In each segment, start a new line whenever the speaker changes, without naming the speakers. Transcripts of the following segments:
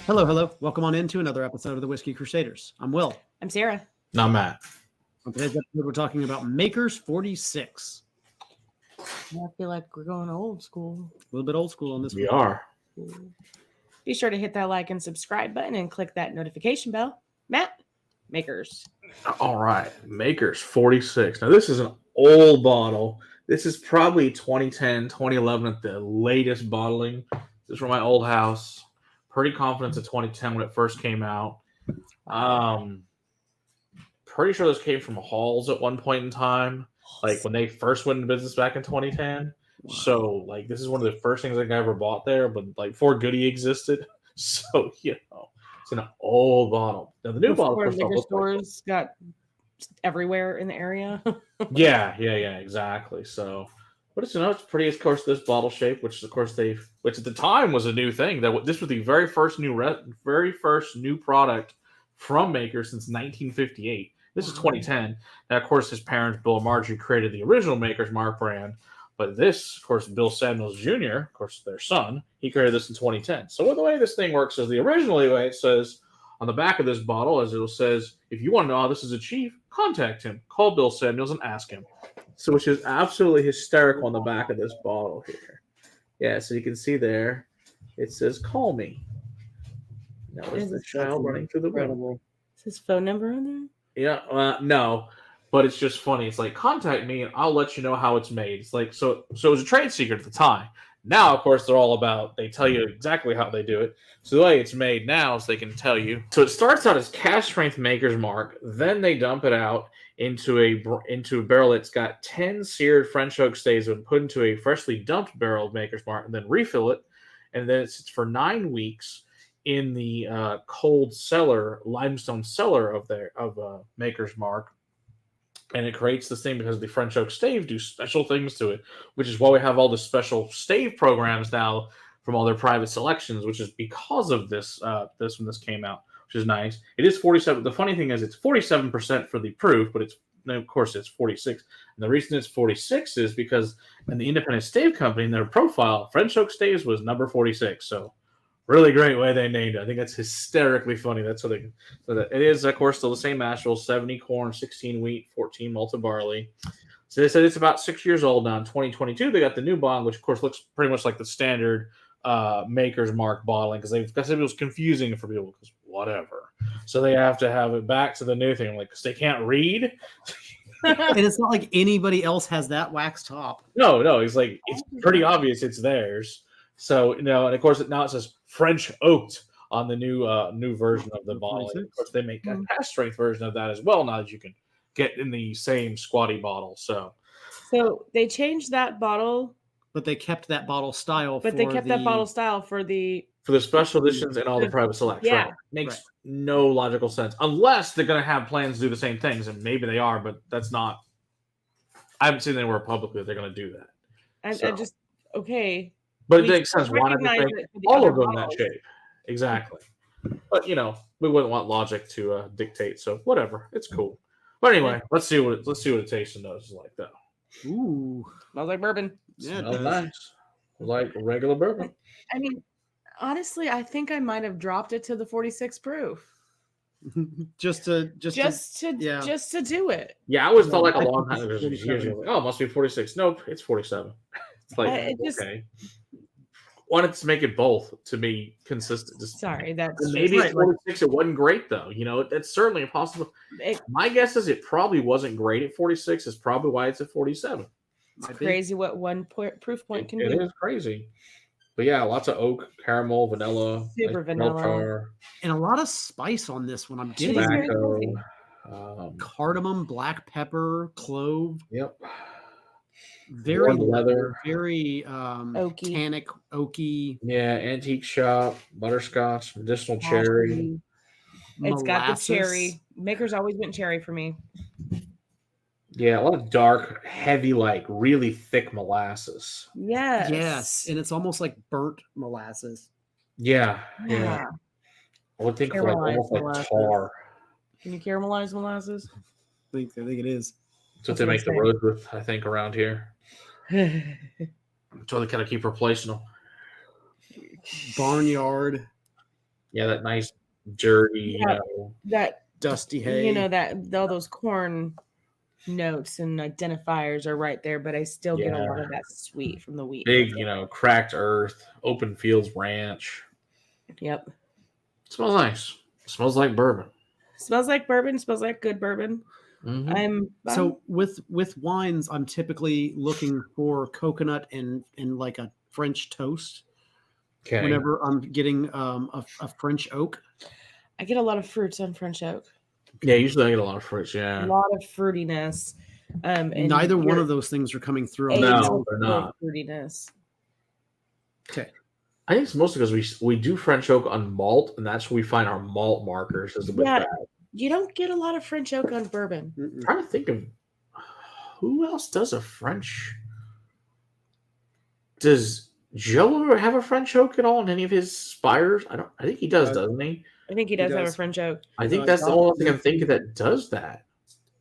Hello, hello. Welcome on into another episode of the Whiskey Crusaders. I'm Will.
I'm Sarah.
Not Matt.
On today's episode, we're talking about Maker's 46.
I feel like we're going old school.
A little bit old school on this
We
one.
are.
Be sure to hit that like and subscribe button and click that notification bell. Matt, Makers.
All right. Maker's 46. Now, this is an old bottle. This is probably 2010, 2011 at the latest bottling. This is from my old house. Pretty confident it's 2010 when it first came out. Pretty sure this came from Halls at one point in time, like when they first went into business back in 2010. Wow. So, like, this is one of the first things I ever bought there, but like before Goody existed. So, you know, it's an old bottle. Now, the new bottle
liquor stores got everywhere in the area.
yeah, exactly. So, but it's, it's pretty, of course, this bottle shape, which of course which at the time was a new thing. That this was the very first new product from Maker since 1958. This is 2010. Now, of course, his parents, Bill Margie, created the original Maker's Mark brand. But this, of course, Bill Samuels Jr., of course, their son, he created this in 2010. So the way this thing works is the original way it says on the back of this bottle, as it says, if you want to know how this is achieved, contact him. Call Bill Samuels and ask him. So, which is absolutely hysterical on the back of this bottle here. Yeah, so you can see there, it says, call me. Now, is the child running through the room?
Is his phone number on there?
Yeah, no, but it's just funny. It's like, contact me and I'll let you know how it's made. It's like, so it was a trade secret at the time. Now, of course, they're all about, they tell you exactly how they do it. So the way it's made now is they can tell you. So it starts out as cast strength Maker's Mark. Then they dump it out into a barrel that's got 10 seared French Oak Staves and put into a freshly dumped barrel of Maker's Mark and then refill it. And then it sits for 9 weeks in the cold cellar, limestone cellar of Maker's Mark. And it creates this thing because the French Oak Stave do special things to it, which is why we have all the special stave programs now from all their private selections, which is because of this when this came out, which is nice. It is 47. The funny thing is it's 47% for the proof, but of course it's 46. And the reason it's 46 is because in the Independent Stave Company, in their profile, French Oak Staves was number 46. So really great way they named it. I think that's hysterically funny. That's what it is, of course, still the same mash bill, 70 corn, 16 wheat, 14 malted barley. So they said it's about 6 years old now. In 2022, they got the new bottle, which, of course, looks pretty much like the standard Maker's Mark bottling because it was confusing for people because whatever. So they have to have it back to the new thing, like, because they can't read.
And it's not like anybody else has that wax top.
No, it's like, it's pretty obvious it's theirs. So, and of course, now it says French Oaked on the new version of the bottle. And of course, they make a cast strength version of that as well now that you can get in the same squatty bottle. So
they changed that bottle.
But they kept that bottle style
that bottle style for the
special editions and all the private selects.
Yeah.
Right? Makes no logical sense. Unless they're going to have plans to do the same things. And maybe they are, but that's not. I haven't seen anywhere publicly that they're going to do that.
Okay.
But it makes sense. Why not make all of them that shape? Exactly. But, we wouldn't want logic to dictate. So whatever. It's cool. But anyway, let's see what it tastes and knows like, though.
Ooh.
Smells like bourbon.
Yeah,
smells nice. Like regular bourbon.
I mean, honestly, I think I might have dropped it to the 46 proof.
just to do
it.
Yeah, I always felt like a long time ago. Oh, it must be 46. Nope, it's 47. It's like, okay. Wanted to make it both to be consistent.
Sorry, that's
maybe it's 46. It wasn't great though. It's certainly impossible. My guess is it probably wasn't great at 46. Is probably why it's at 47.
It's crazy what one proof point can do.
It is crazy. But yeah, lots of oak, caramel, vanilla,
super vanilla,
and a lot of spice on this one. I'm getting
tobacco,
cardamom, black pepper, clove.
Yep.
Very
leather,
very
oaky.
Tannic, oaky.
Yeah, antique shop, butterscotch, medicinal cherry.
It's got the cherry. Maker's always been cherry for me.
Yeah, a lot of dark, heavy, like really thick molasses.
Yes.
And it's almost like burnt molasses.
Yeah. I would think like almost like tar.
Can you caramelize molasses?
I think it is.
That's what they make the roads with, I think, around here. That's why they kind of keep replacing them.
Barnyard.
Yeah, that nice dirty,
Yeah. That
Dusty hay.
that all those corn notes and identifiers are right there, but I still get a lot of that sweet from the wheat.
big, cracked earth, open fields ranch.
Yep.
Smells nice. Smells like bourbon.
Smells like bourbon. Smells like good bourbon.
Mm-hmm.
So with wines, I'm typically looking for coconut and like a French toast.
Okay.
Whenever I'm getting a French oak.
I get a lot of fruits on French oak.
Yeah, usually I get a lot of fruits. Yeah.
A lot of fruitiness. And
Neither one of those things are coming through.
No, they're not.
Fruitiness.
Okay.
I think it's mostly because we do French oak on malt, and that's where we find our malt markers. With that.
You don't get a lot of French oak on bourbon.
I'm trying to think of who else does a French. Does Joe ever have a French oak at all in any of his spires? I think he does, doesn't he?
I think he does have a French oak.
I think that's the only thing I'm thinking that does that.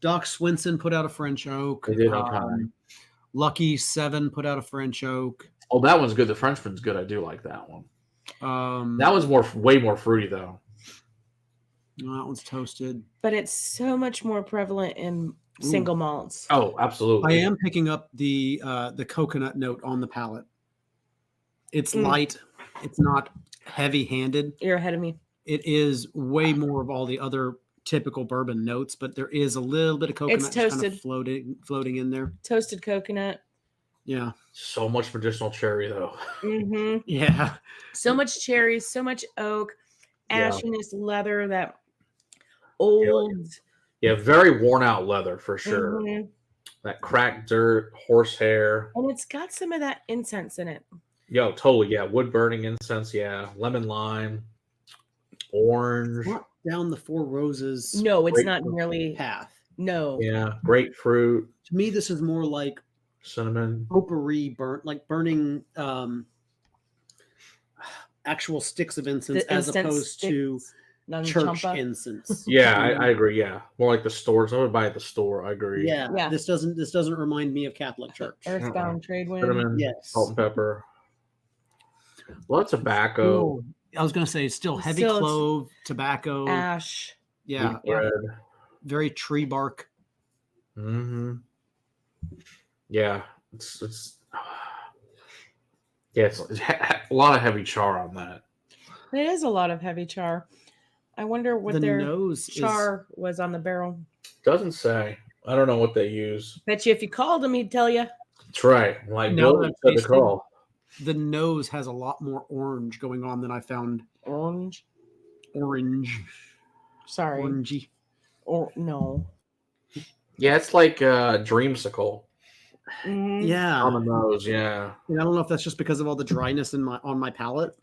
Doc Swinson put out a French oak.
They did,
Lucky 7 put out a French oak.
Oh, that one's good. The Frenchman's good. I do like that one.
That
one's way more fruity though.
That one's toasted.
But it's so much more prevalent in single malts.
Oh, absolutely.
I am picking up the coconut note on the palate. It's light. It's not heavy-handed.
You're ahead of me.
It is way more of all the other typical bourbon notes, but there is a little bit of coconut
It's toasted.
kind of floating in there.
Toasted coconut.
Yeah.
So much medicinal cherry though.
Mm-hmm.
Yeah.
So much cherries, so much oak, ashiness, leather, that old.
Yeah, very worn out leather for sure.
Mm-hmm.
That cracked dirt, horsehair.
And it's got some of that incense in it.
Yo, totally. Yeah, wood burning incense. Yeah, lemon lime, orange.
Not down the Four Roses.
No, it's not nearly
path.
No.
Yeah, grapefruit.
To me, this is more like
cinnamon,
potpourri, burning actual sticks of incense as opposed to church incense.
Yeah, I agree. Yeah, more like the stores. I would buy at the store. I agree.
Yeah. This doesn't remind me of Catholic Church.
Earthbound trade wind.
Cinnamon,
yes.
Salt and pepper. Well, tobacco.
Ooh, I was going to say still heavy clove, tobacco,
ash.
Yeah,
bread.
Very tree bark.
Mm-hmm. Yeah, it's a lot of heavy char on that.
It is a lot of heavy char. I wonder what their char was on the barrel.
Doesn't say. I don't know what they use.
Bet you if you called him, he'd tell you.
That's right. Like Bill said to call.
The nose has a lot more orange going on than I found.
Orange. Sorry.
Orangey.
Or no.
Yeah, it's like dreamsicle.
Mm-hmm.
Yeah.
On the nose, yeah.
And I don't know if that's just because of all the dryness on my palate.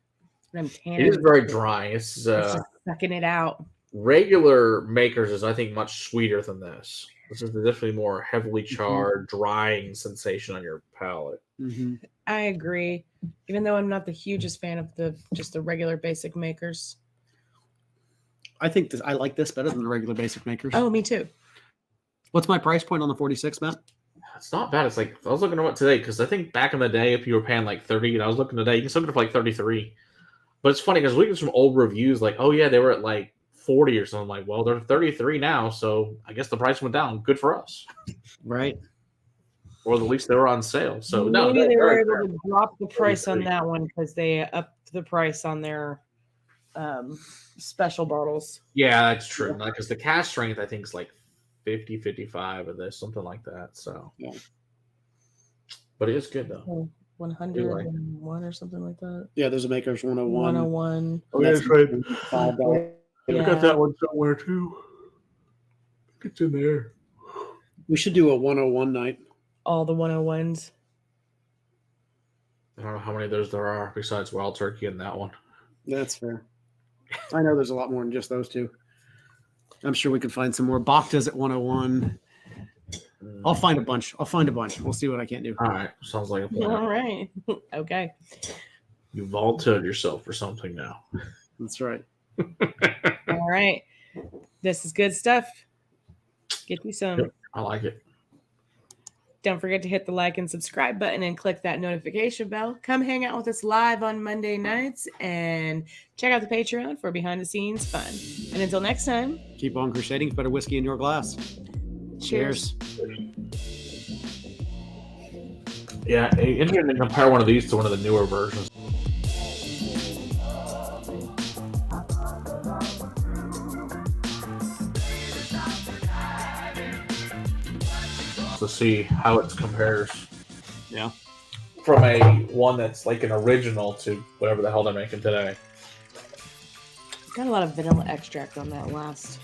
I'm tanning.
It is very dry. It's
just sucking it out.
Regular makers is, I think, much sweeter than this. This is definitely more heavily charred, drying sensation on your palate.
Mm-hmm.
I agree. Even though I'm not the hugest fan of the regular basic makers.
I think I like this better than the regular basic makers.
Oh, me too.
What's my price point on the 46, Matt?
It's not bad. It's like I was looking at it today because I think back in the day, if you were paying like 30, and I was looking today, you can still get it for like 33. But it's funny because we get some old reviews like, oh yeah, they were at like 40 or something. Like, well, they're 33 now, so I guess the price went down. Good for us,
right?
Or at least they were on sale. So
maybe they were able to drop the price on that one because they upped the price on their special bottles.
Yeah, that's true. Because the cask strength I think is like 50, 55 of this, something like that. So
yeah,
but it is good though.
101 or something like that.
Yeah, there's a Maker's 101.
101.
Oh, yeah, that's right.
Yeah.
I got that one somewhere too. It's in there.
We should do a 101 night.
All the 101s.
I don't know how many of those there are besides Wild Turkey and that one.
That's fair. I know there's a lot more than just those two. I'm sure we could find some more. Bach does at 101. I'll find a bunch. We'll see what I can do.
All right. Sounds like a plan.
All right. Okay.
You vaulted yourself for something now.
That's right.
All right. This is good stuff. Get you some.
Yep, I like it.
Don't forget to hit the like and subscribe button and click that notification bell. Come hang out with us live on Monday nights and check out the Patreon for behind the scenes fun. And until next time,
Keep on crusading for better whiskey in your glass.
cheers.
Yeah, interesting to compare one of these to one of the newer versions. To see how it compares.
Yeah.
From a one that's like an original to whatever the hell they're making today.
Got a lot of vanilla extract on that last.